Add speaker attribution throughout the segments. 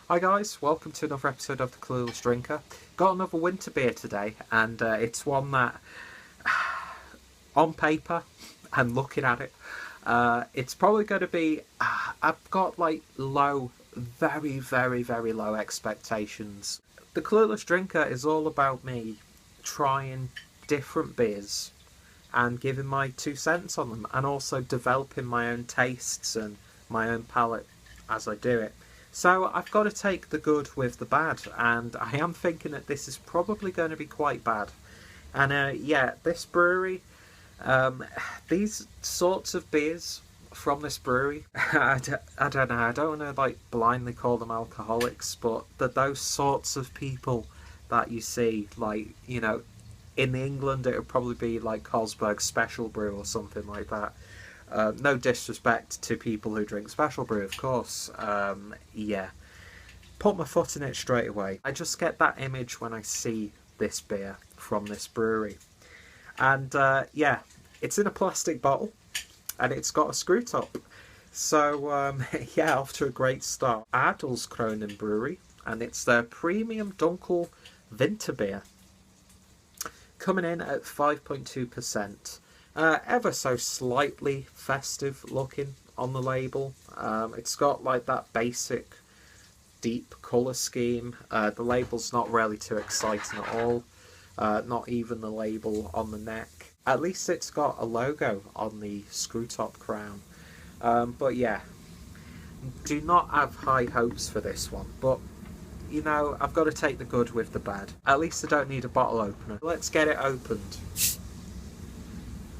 Speaker 1: Hi guys, welcome to another episode of the Clueless Drinker. Got another Winterbier today, and it's one that, on paper, and looking at it, it's probably going to be, I've got like very, very, very low expectations. The Clueless Drinker is all about me trying different beers and giving my 2 cents on them, and also developing my own tastes and my own palate as I do it. So I've got to take the good with the bad, and I am thinking that this is probably going to be quite bad. And yeah, this brewery, these sorts of beers from this brewery, I don't know, I don't want to like blindly call them alcoholics, but those sorts of people that you see, like, you know, in England it would probably be like Carlsberg Special Brew or something like that. No disrespect to people who drink Special Brew, of course. Yeah. Put my foot in it straight away. I just get that image when I see this beer from this brewery. And yeah, it's in a plastic bottle and it's got a screw top. So yeah, off to a great start. Adelskronen Brewery, and it's their premium Dunkel Winterbier. Coming in at 5.2%. Ever so slightly festive looking on the label. It's got like that basic deep colour scheme. The label's not really too exciting at all. Not even the label on the neck. At least it's got a logo on the screw top crown. But yeah, do not have high hopes for this one. But you know, I've got to take the good with the bad. At least I don't need a bottle opener. Let's get it opened.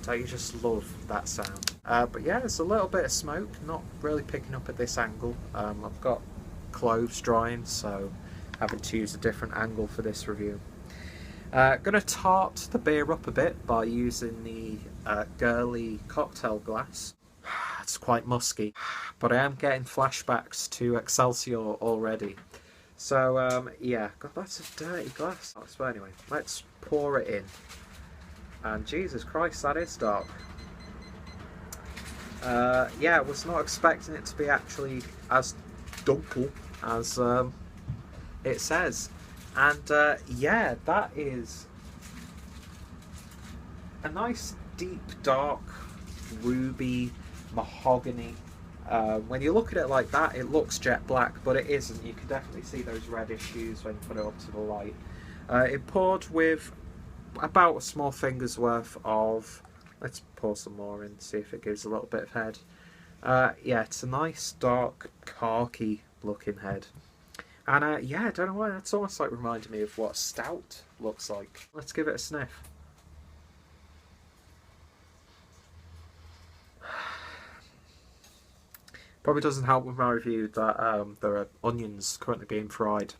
Speaker 1: I just love that sound. But yeah, there's a little bit of smoke, not really picking up at this angle. I've got clothes drying, so having to use a different angle for this review. Gonna tart the beer up a bit by using the girly cocktail glass. It's quite musky, but I am getting flashbacks to Excelsior already. So yeah, God, that's a dirty glass. But anyway, let's pour it in. And Jesus Christ, that is dark. Yeah, I was not expecting it to be actually as dunkel as it says. And yeah, that is a nice deep dark ruby mahogany. When you look at it like that, it looks jet black, but it isn't. You can definitely see those reddish hues when you put it up to the light. It poured with about a small finger's worth of, let's pour some more in, see if it gives a little bit of head. Yeah, it's a nice dark khaki looking head. And yeah, I don't know why, that's almost like reminding me of what stout looks like. Let's give it a sniff. Probably doesn't help with my review that there are onions currently being fried.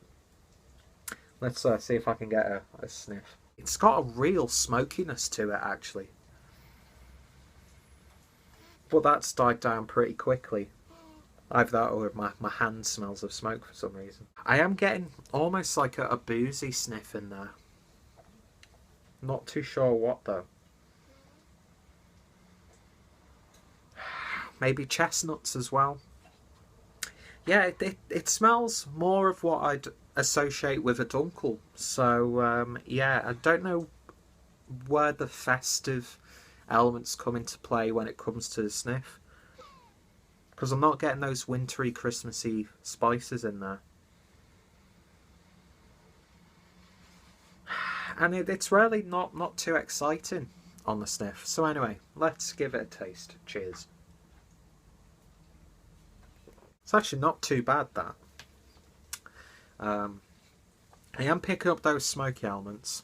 Speaker 1: Let's see if I can get a sniff. It's got a real smokiness to it, actually. But that's died down pretty quickly. Either that or my hand smells of smoke for some reason. I am getting almost like a boozy sniff in there. Not too sure what, though. Maybe chestnuts as well. Yeah, it smells more of what I'd associate with a dunkel. So yeah, I don't know where the festive elements come into play when it comes to the sniff, because I'm not getting those wintry, Christmassy spices in there. And it's really not too exciting on the sniff. So anyway, let's give it a taste. Cheers. It's actually not too bad, that. I am picking up those smoky elements.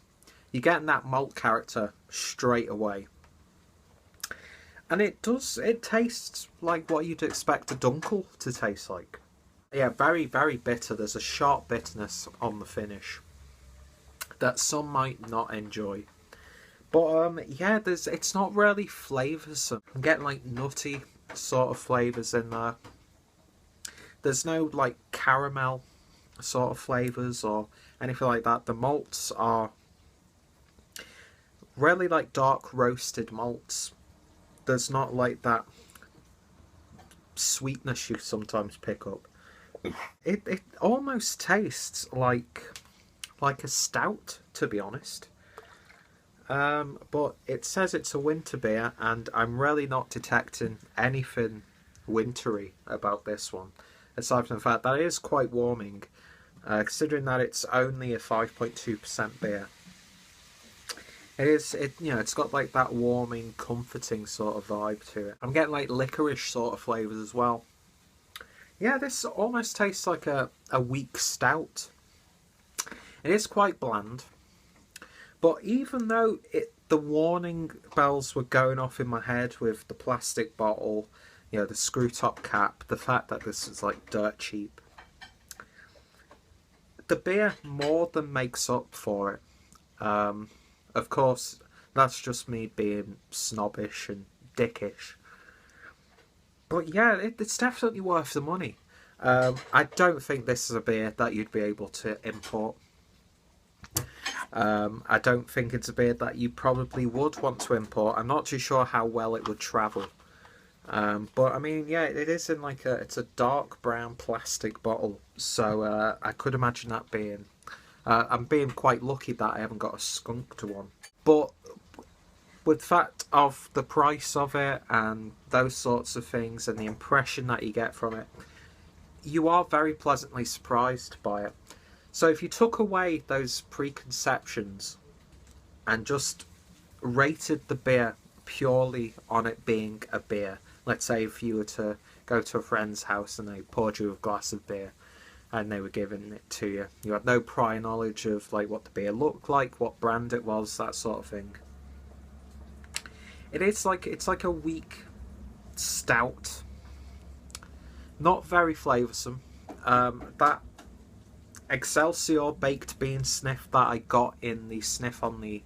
Speaker 1: You're getting that malt character straight away. And it tastes like what you'd expect a dunkel to taste like. Yeah, very, very bitter. There's a sharp bitterness on the finish that some might not enjoy. But yeah, it's not really flavoursome. I'm getting like nutty sort of flavours in there. There's no like caramel sort of flavours or anything like that. The malts are really like dark roasted malts. There's not like that sweetness you sometimes pick up. It almost tastes like a stout, to be honest. But it says it's a winter beer, and I'm really not detecting anything wintry about this one, aside from the fact that it is quite warming, considering that it's only a 5.2% beer. It's got like that warming, comforting sort of vibe to it. I'm getting like licorice sort of flavours as well. Yeah, this almost tastes like a weak stout. It is quite bland. But even though the warning bells were going off in my head with the plastic bottle, the screw top cap, the fact that this is like dirt cheap, the beer more than makes up for it. Of course, that's just me being snobbish and dickish. But yeah, it's definitely worth the money. I don't think this is a beer that you'd be able to import. I don't think it's a beer that you probably would want to import. I'm not too sure how well it would travel. But I mean, yeah, it is in like it's a dark brown plastic bottle. So I could imagine that being... I'm being quite lucky that I haven't got a skunked one. But with the fact of the price of it and those sorts of things and the impression that you get from it, you are very pleasantly surprised by it. So if you took away those preconceptions and just rated the beer purely on it being a beer, let's say if you were to go to a friend's house and they poured you a glass of beer and they were giving it to you, you had no prior knowledge of like what the beer looked like, what brand it was, that sort of thing. It's like a weak stout, not very flavoursome. That Excelsior baked bean sniff that I got in the sniff on the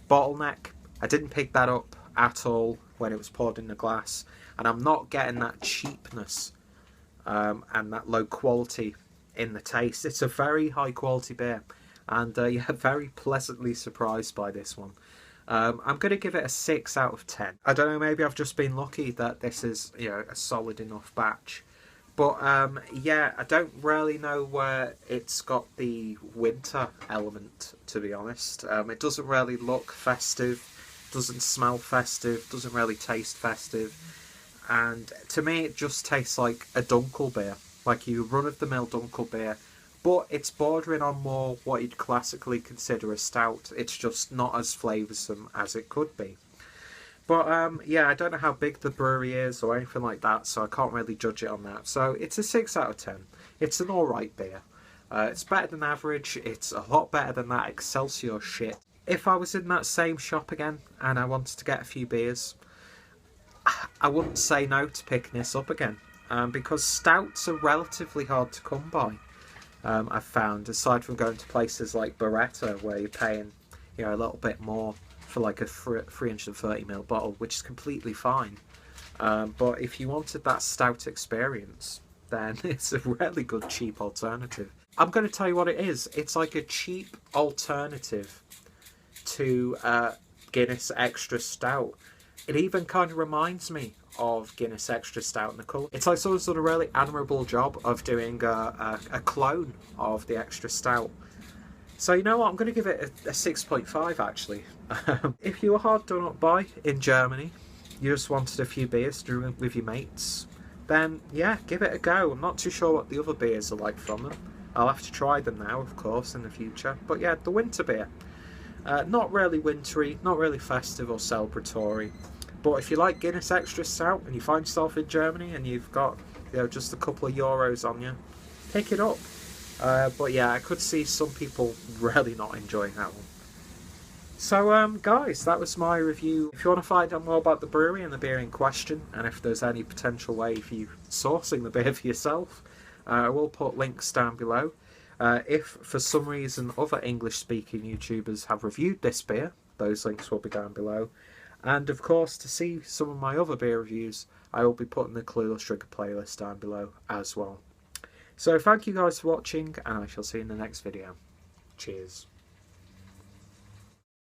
Speaker 1: bottleneck, I didn't pick that up at all when it was poured in the glass, and I'm not getting that cheapness and that low quality in the taste. It's a very high quality beer, and yeah, very pleasantly surprised by this one. I'm going to give it a 6 out of 10. I don't know, maybe I've just been lucky that this is a solid enough batch. But yeah, I don't really know where it's got the winter element, to be honest. It doesn't really look festive, doesn't smell festive, doesn't really taste festive. And to me, it just tastes like a Dunkel beer, like your run-of-the-mill Dunkel beer. But it's bordering on more what you'd classically consider a stout. It's just not as flavoursome as it could be. But yeah, I don't know how big the brewery is or anything like that, so I can't really judge it on that. So it's a 6 out of 10. It's an alright beer. It's better than average. It's a lot better than that Excelsior shit. If I was in that same shop again and I wanted to get a few beers, I wouldn't say no to picking this up again. Because stouts are relatively hard to come by. I've found, aside from going to places like Beretta where you're paying a little bit more for like a 330ml bottle, which is completely fine. But if you wanted that stout experience, then it's a really good cheap alternative. I'm going to tell you what it is. It's like a cheap alternative to Guinness Extra Stout. It even kind of reminds me of Guinness Extra Stout in the colour. It's like someone's done a really admirable job of doing a clone of the Extra Stout. So you know what, I'm going to give it a 6.5 actually. If you were hard done up by in Germany, you just wanted a few beers to drink with your mates, then yeah, give it a go. I'm not too sure what the other beers are like from them. I'll have to try them now, of course, in the future. But yeah, the Winterbier. Not really wintry, not really festive or celebratory. But if you like Guinness Extra Stout and you find yourself in Germany and you've got just a couple of euros on you, pick it up. But yeah, I could see some people really not enjoying that one. So guys, that was my review. If you want to find out more about the brewery and the beer in question, and if there's any potential way for you sourcing the beer for yourself, I will put links down below. If for some reason other English speaking YouTubers have reviewed this beer, those links will be down below. And of course, to see some of my other beer reviews, I will be putting the Clueless Trigger playlist down below as well. So thank you guys for watching, and I shall see you in the next video. Cheers.